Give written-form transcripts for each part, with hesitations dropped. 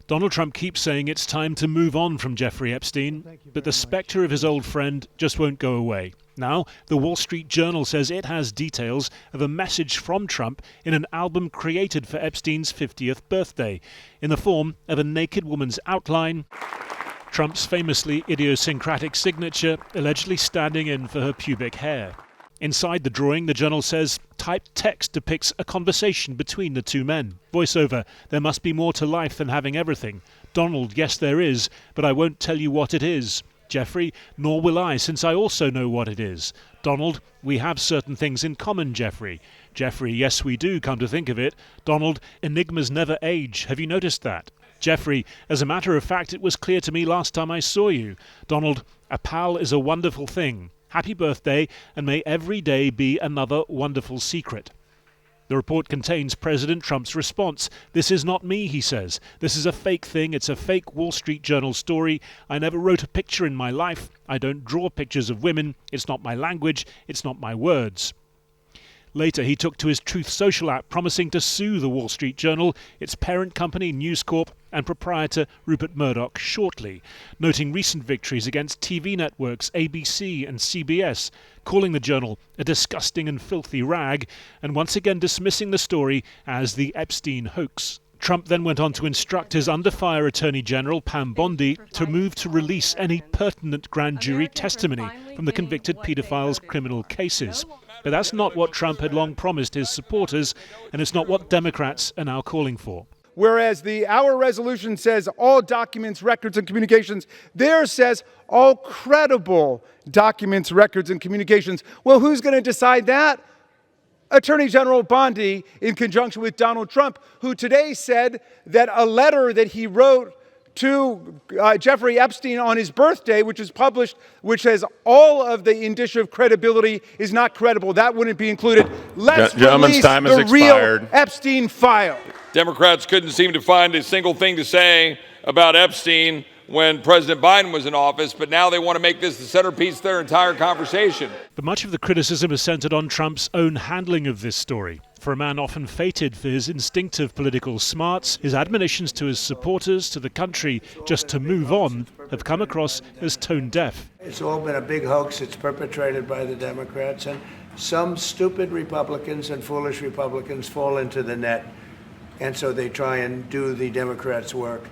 Donald Trump keeps saying it's time to move on from Jeffrey Epstein, but the spectre of his old friend just won't go away. Now, the Wall Street Journal says it has details of a message from Trump in an album created for Epstein's 50th birthday, in the form of a naked woman's outline, Trump's famously idiosyncratic signature allegedly standing in for her pubic hair. Inside the drawing, the journal says, typed text depicts a conversation between the two men. Voiceover, there must be more to life than having everything. Donald, yes there is, but I won't tell you what it is. Jeffrey, nor will I, since I also know what it is. Donald, we have certain things in common, Jeffrey. Jeffrey, yes we do, come to think of it. Donald, enigmas never age. Have you noticed that? Jeffrey, as a matter of fact, it was clear to me last time I saw you. Donald, a pal is a wonderful thing. Happy birthday, and may every day be another wonderful secret. The report contains President Trump's response. This is not me, he says. This is a fake thing. It's a fake Wall Street Journal story. I never wrote a picture in my life. I don't draw pictures of women. It's not my language. It's not my words. Later, he took to his Truth Social app, promising to sue the Wall Street Journal, its parent company News Corp, and proprietor Rupert Murdoch shortly, noting recent victories against TV networks ABC and CBS, calling the journal a disgusting and filthy rag, and once again dismissing the story as the Epstein Hoax. Trump then went on to instruct his under-fire Attorney General, Pam Bondi, to move to release any pertinent grand jury testimony from the convicted paedophiles' criminal cases. But that's not what Trump had long promised his supporters, and it's not what Democrats are now calling for. Whereas our resolution says all documents, records, and communications, theirs says all credible documents, records, and communications. Well, who's going to decide that? Attorney General Bondi, in conjunction with Donald Trump, who today said that a letter that he wrote to Jeffrey Epstein on his birthday, which is published, which has all of the indicia of credibility, is not credible. That wouldn't be included. Let's release the real Epstein file. Democrats couldn't seem to find a single thing to say about Epstein when President Biden was in office, but now they want to make this the centerpiece of their entire conversation. But much of the criticism is centered on Trump's own handling of this story. For a man often feted for his instinctive political smarts, his admonitions to his supporters, to the country, just to move on, have come across as tone-deaf. It's all been a big hoax. It's perpetrated by the Democrats, and some stupid Republicans and foolish Republicans fall into the net, and so they try and do the Democrats' work.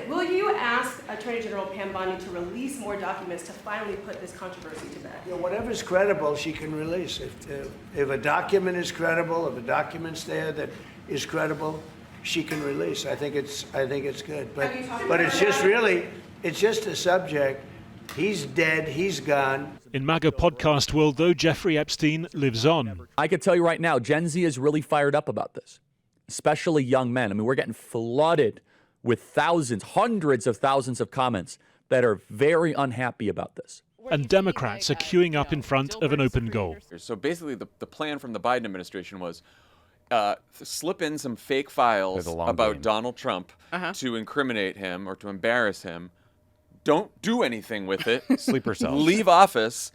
Will you ask Attorney General Pam Bondi to release more documents to finally put this controversy to bed? You know, whatever's credible, she can release. If a document is credible, if a document's there that is credible, she can release. I think it's good. But it's just a subject. He's dead. He's gone. In MAGA podcast world, though, Jeffrey Epstein lives on. I can tell you right now, Gen Z is really fired up about this, especially young men. I mean, we're getting flooded with thousands, hundreds of thousands of comments that are very unhappy about this. And Democrats are queuing up in front of an open goal. So basically the plan from the Biden administration was slip in some fake files about Donald Trump to incriminate him or to embarrass him. Don't do anything with it. Sleeper cells. Leave office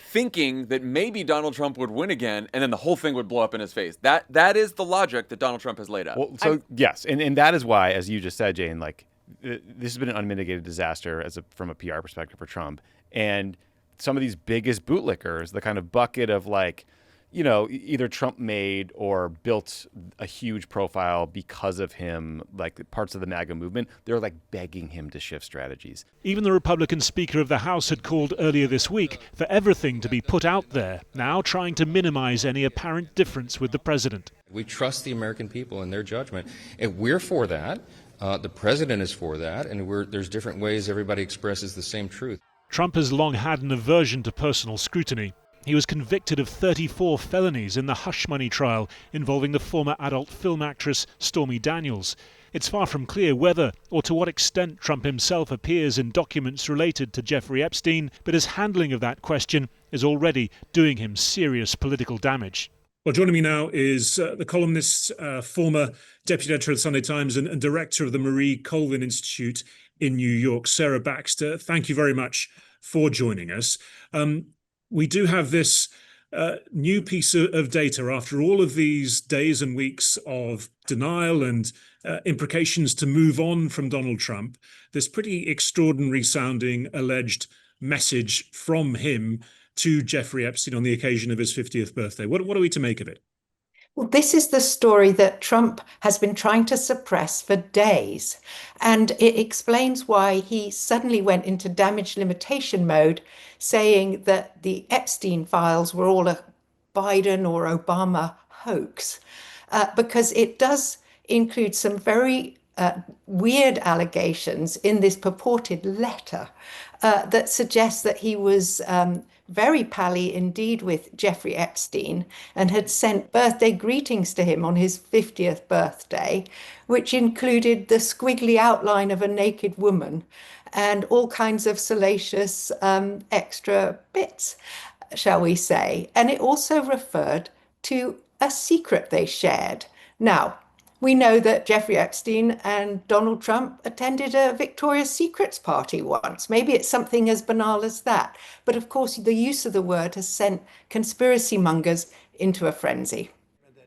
thinking that maybe Donald Trump would win again, and then the whole thing would blow up in his face. That is the logic that Donald Trump has laid out. Well, so yes, and that is why, as you just said, Jane, like this has been an unmitigated disaster from a PR perspective for Trump. And some of these biggest bootlickers, the kind of bucket of like, you know, either Trump made or built a huge profile because of him, like parts of the MAGA movement, they're like begging him to shift strategies. Even the Republican Speaker of the House had called earlier this week for everything to be put out there, now trying to minimize any apparent difference with the president. We trust the American people in their judgment, and we're for that. The president is for that, and there's different ways everybody expresses the same truth. Trump has long had an aversion to personal scrutiny. He was convicted of 34 felonies in the hush money trial involving the former adult film actress Stormy Daniels. It's far from clear whether or to what extent Trump himself appears in documents related to Jeffrey Epstein, but his handling of that question is already doing him serious political damage. Well, joining me now is the columnist, former deputy editor of the Sunday Times and director of the Marie Colvin Institute in New York, Sarah Baxter. Thank you very much for joining us. We do have this new piece of data after all of these days and weeks of denial and imprecations to move on from Donald Trump, this pretty extraordinary sounding alleged message from him to Jeffrey Epstein on the occasion of his 50th birthday. What are we to make of it? Well, this is the story that Trump has been trying to suppress for days. And it explains why he suddenly went into damage limitation mode, saying that the Epstein files were all a Biden or Obama hoax, because it does include some very weird allegations in this purported letter that suggests that he was very pally indeed with Jeffrey Epstein and had sent birthday greetings to him on his 50th birthday, which included the squiggly outline of a naked woman and all kinds of salacious extra bits, shall we say. And it also referred to a secret they shared. Now, we know that Jeffrey Epstein and Donald Trump attended a Victoria's Secrets party once. Maybe it's something as banal as that. But of course, the use of the word has sent conspiracy mongers into a frenzy.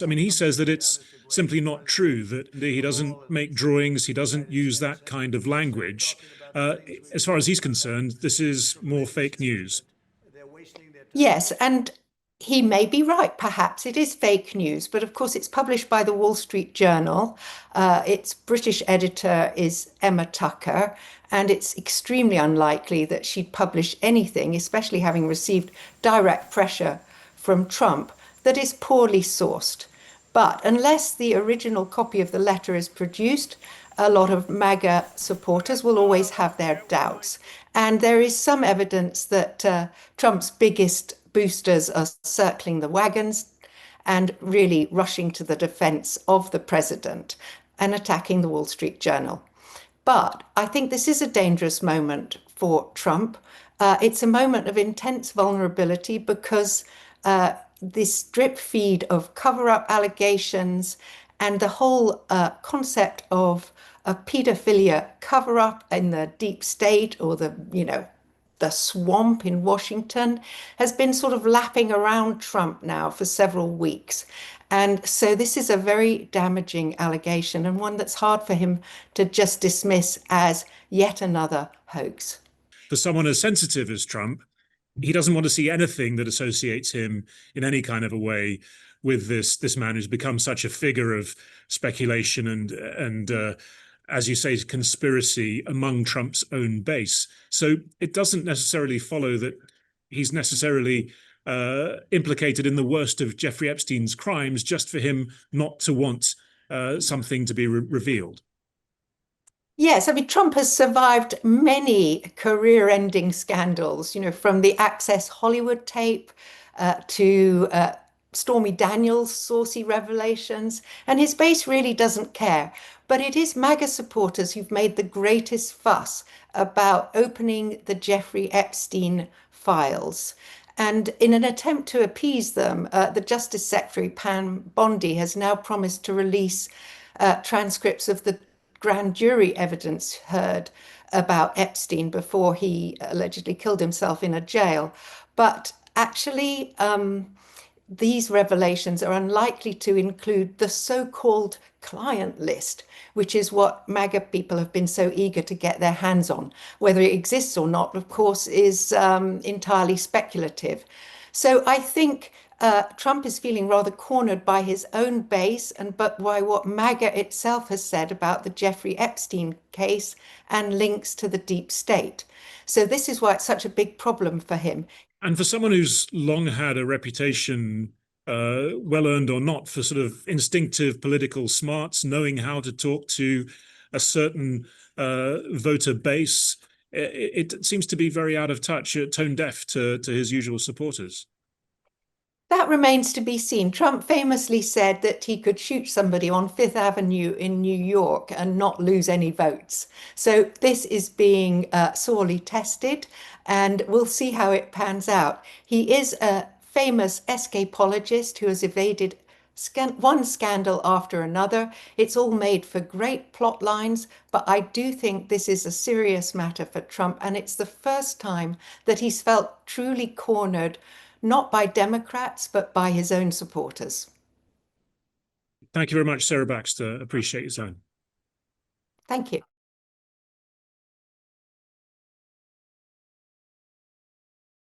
I mean, he says that it's simply not true, that he doesn't make drawings, he doesn't use that kind of language. As far as he's concerned, this is more fake news. Yes, and he may be right. Perhaps it is fake news, but of course it's published by the Wall Street Journal. Its British editor is Emma Tucker, and it's extremely unlikely that she'd publish anything, especially having received direct pressure from Trump, that is poorly sourced. But unless the original copy of the letter is produced, a lot of MAGA supporters will always have their doubts. And there is some evidence that Trump's biggest boosters are circling the wagons and really rushing to the defense of the president and attacking the Wall Street Journal. But I think this is a dangerous moment for Trump. It's a moment of intense vulnerability because this drip feed of cover-up allegations and the whole concept of a pedophilia cover-up in the deep state or the swamp in Washington has been sort of lapping around Trump now for several weeks. And so this is a very damaging allegation and one that's hard for him to just dismiss as yet another hoax. For someone as sensitive as Trump, he doesn't want to see anything that associates him in any kind of a way with this man who's become such a figure of speculation and as you say, conspiracy among Trump's own base. So it doesn't necessarily follow that he's necessarily implicated in the worst of Jeffrey Epstein's crimes just for him not to want something to be revealed. Yes, I mean, Trump has survived many career-ending scandals, from the Access Hollywood tape to Stormy Daniels' saucy revelations, and his base really doesn't care. But it is MAGA supporters who've made the greatest fuss about opening the Jeffrey Epstein files. And in an attempt to appease them, the Justice Secretary, Pam Bondi, has now promised to release transcripts of the grand jury evidence heard about Epstein before he allegedly killed himself in a jail. But actually, these revelations are unlikely to include the so-called client list, which is what MAGA people have been so eager to get their hands on. Whether it exists or not, of course, is entirely speculative. So I think Trump is feeling rather cornered by his own base and by what MAGA itself has said about the Jeffrey Epstein case and links to the deep state. So this is why it's such a big problem for him. And for someone who's long had a reputation, well earned or not, for sort of instinctive political smarts, knowing how to talk to a certain voter base, it seems to be very out of touch, tone deaf to his usual supporters. That remains to be seen. Trump famously said that he could shoot somebody on Fifth Avenue in New York and not lose any votes. So this is being sorely tested, and we'll see how it pans out. He is a famous escapologist who has evaded one scandal after another. It's all made for great plot lines, but I do think this is a serious matter for Trump, and it's the first time that he's felt truly cornered, not by Democrats, but by his own supporters. Thank you very much, Sarah Baxter. Appreciate your time. Thank you.